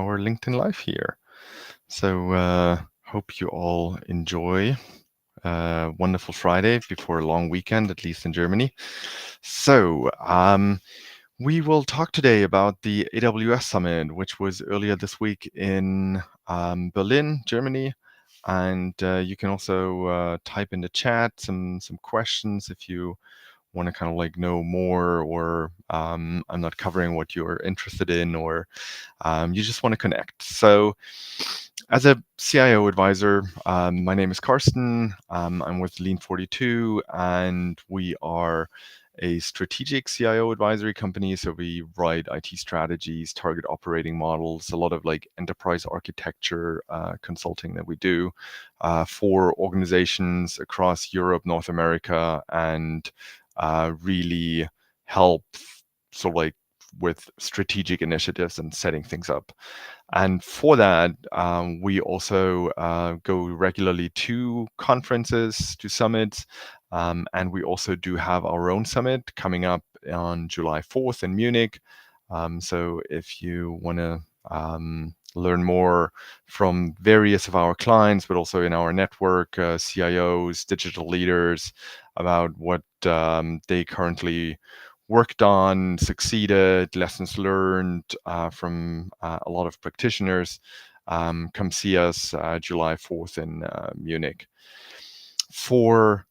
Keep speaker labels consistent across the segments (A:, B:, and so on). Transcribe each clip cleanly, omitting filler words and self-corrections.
A: our LinkedIn Live here. So hope you all enjoy a wonderful Friday before a long weekend, at least in Germany. So we will talk today about the AWS Summit, which was earlier this week in Berlin, Germany. And you can also type in the chat some questions if you want to kind of like know more, or I'm not covering what you're interested in, or you just want to connect. So as a CIO advisor, my name is Karsten. I'm with Lean42, and we are a strategic CIO advisory company. So we write IT strategies, target operating models, a lot of like enterprise architecture consulting that we do for organizations across Europe, North America, and really help sort of like with strategic initiatives and setting things up. And for that, we also go regularly to conferences, to summits, and we also do have our own summit coming up on July 4th in Munich. So if you want to learn more from various of our clients, but also in our network, CIOs, digital leaders, about what they currently worked on, succeeded, lessons learned from a lot of practitioners, come see us July 4th in Munich. For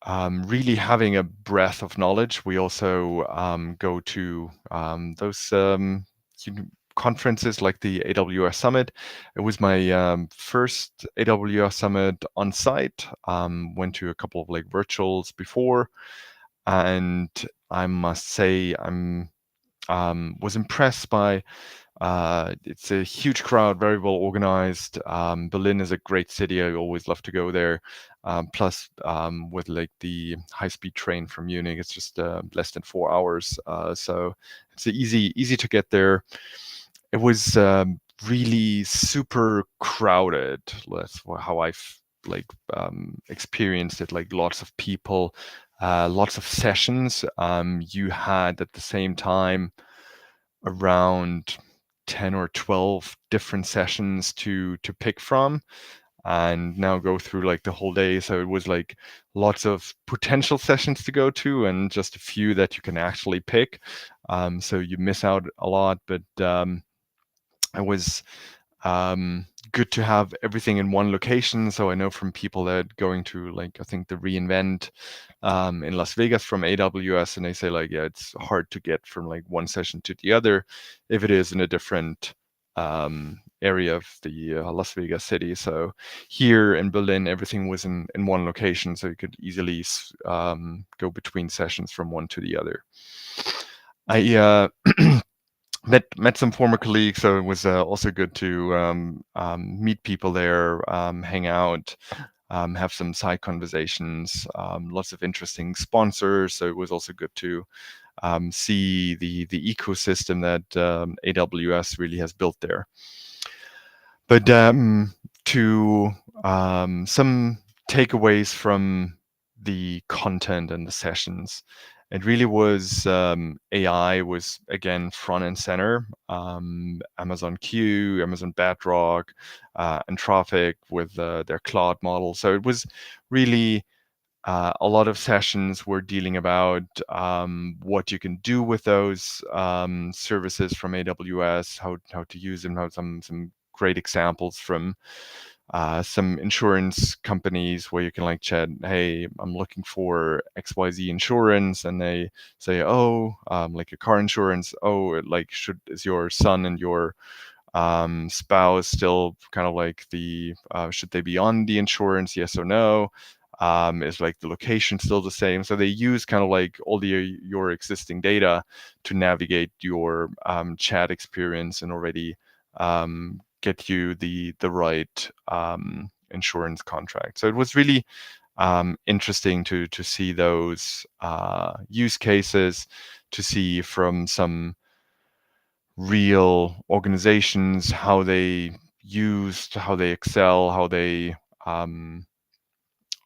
A: really having a breadth of knowledge, we also go to those conferences like the AWS Summit. It was my first AWS Summit on site. Went to a couple of like virtuals before, and I must say I'm was impressed by. It's a huge crowd, very well organized. Berlin is a great city. I always love to go there. Plus, with like the high-speed train from Munich, it's just less than 4 hours. So it's easy to get there. It was really super crowded. That's how I've like experienced it. Like lots of people, lots of sessions. You had at the same time around 10 or 12 different sessions to pick from, and now go through like the whole day. So it was like lots of potential sessions to go to and just a few that you can actually pick. So you miss out a lot, but it was good to have everything in one location. So I know from people that going to like, I think the reInvent in Las Vegas from AWS, and they say like, yeah, it's hard to get from like one session to the other if it is in a different area of the Las Vegas city. So here in Berlin, everything was in one location, so you could easily go between sessions from one to the other. I met some former colleagues, so it was also good to meet people there, hang out, have some side conversations, lots of interesting sponsors. So it was also good to see the ecosystem that AWS really has built there. But to some takeaways from the content and the sessions, it really was AI was again front and center. Amazon Q, Amazon Bedrock, Anthropic with their cloud model. So it was really a lot of sessions were dealing about what you can do with those services from AWS, how to use them, how some great examples from some insurance companies where you can like chat, hey, I'm looking for XYZ insurance, and they say, oh, like a car insurance, oh, like is your son and your spouse still kind of like should they be on the insurance, yes or no? Is like the location still the same? So they use kind of like all your existing data to navigate your chat experience and already get you the right insurance contract. So it was really interesting to see those use cases, to see from some real organizations how they excel, how they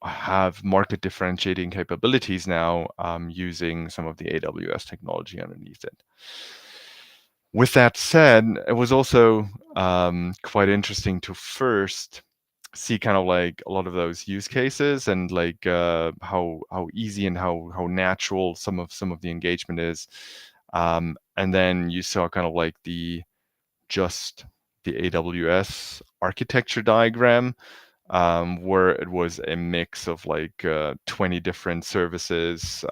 A: have market differentiating capabilities now using some of the AWS technology underneath it. With that said, it was also quite interesting to first see kind of like a lot of those use cases and like how easy and how natural some of the engagement is, and then you saw kind of like just the AWS architecture diagram, where it was a mix of like 20 different services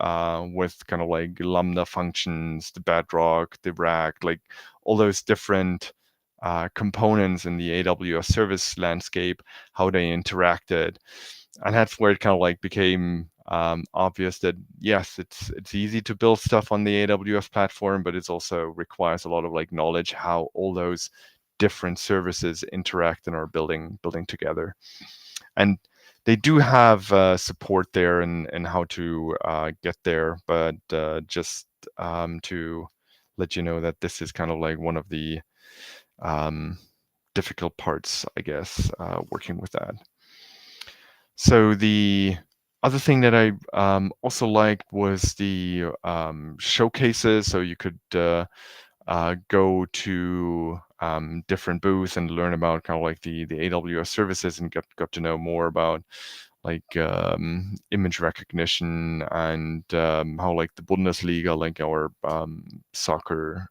A: with kind of like Lambda functions, the Bedrock, the Rack, like all those different components in the AWS service landscape, how they interacted. And that's where it kind of like became obvious that yes, it's easy to build stuff on the AWS platform, but it also requires a lot of like knowledge how all those different services interact and are building together. And they do have support there and how to get there, but just to let you know that this is kind of like one of the difficult parts, I guess, working with that. So the other thing that I also liked was the showcases. So you could go to different booths and learn about kind of like the AWS services and got to know more about like image recognition and how like the Bundesliga, like our soccer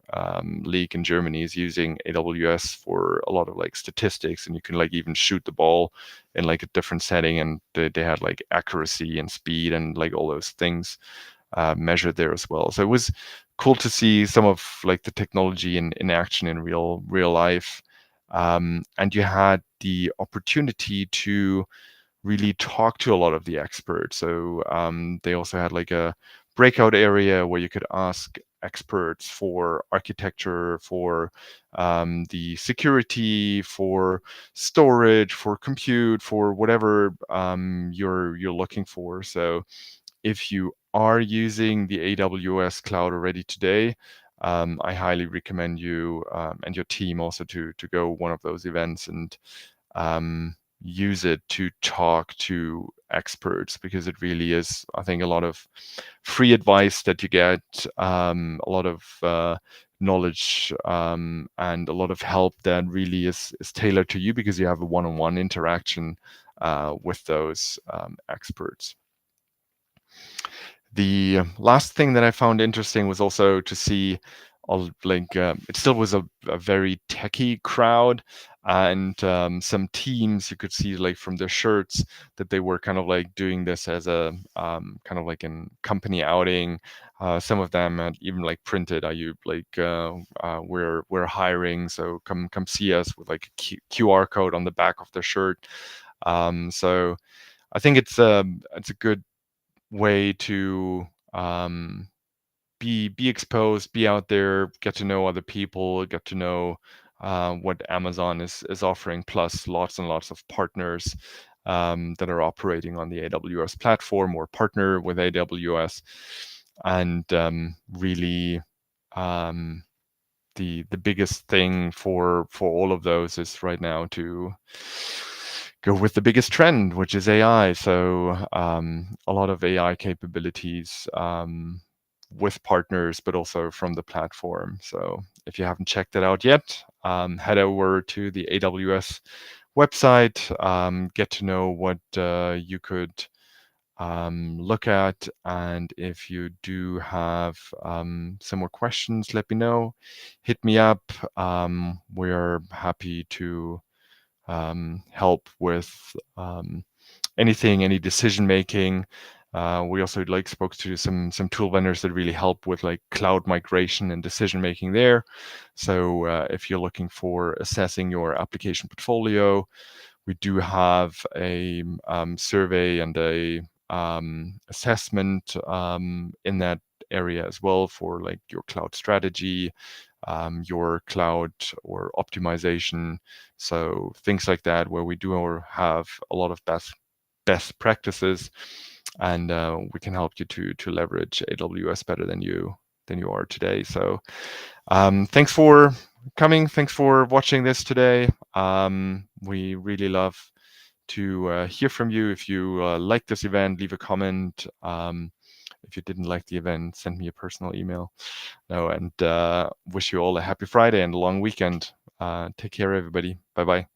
A: league in Germany, is using AWS for a lot of like statistics, and you can like even shoot the ball in like a different setting, and they had like accuracy and speed and like all those things measured there as well. So it was cool to see some of like the technology in action in real life, and you had the opportunity to really talk to a lot of the experts. So they also had like a breakout area where you could ask experts for architecture, for the security, for storage, for compute, for whatever you're looking for. So if you are using the AWS cloud already today, I highly recommend you and your team also to go one of those events and use it to talk to experts, because it really is, I think, a lot of free advice that you get, a lot of knowledge, and a lot of help that really is tailored to you because you have a one-on-one interaction with those experts. The last thing that I found interesting was also to see like it still was a very techie crowd, and some teams you could see like from their shirts that they were kind of like doing this as a kind of like a company outing. Some of them had even like printed, "Are you like we're hiring, so come see us," with like a QR code on the back of their shirt. So I think it's a good way to be exposed, be out there, get to know other people, get to know what Amazon is offering, plus lots and lots of partners that are operating on the AWS platform or partner with AWS, and really the biggest thing for all of those is right now to go with the biggest trend, which is AI. So a lot of AI capabilities with partners, but also from the platform. So if you haven't checked it out yet, head over to the AWS website, get to know what you could look at. And if you do have some more questions, let me know. Hit me up. We're happy to help with anything, any decision making. We also like spoke to some tool vendors that really help with like cloud migration and decision making there. So if you're looking for assessing your application portfolio, we do have a survey and a assessment in that area as well for like your cloud strategy, your cloud or optimization. So things like that, where we do have a lot of best practices, and we can help you to leverage AWS better than you are today. So thanks for coming. Thanks for watching this today. We really love to hear from you. If you like this event, leave a comment. If you didn't like the event, send me a personal email. No, and wish you all a happy Friday and a long weekend. Take care, everybody. Bye bye.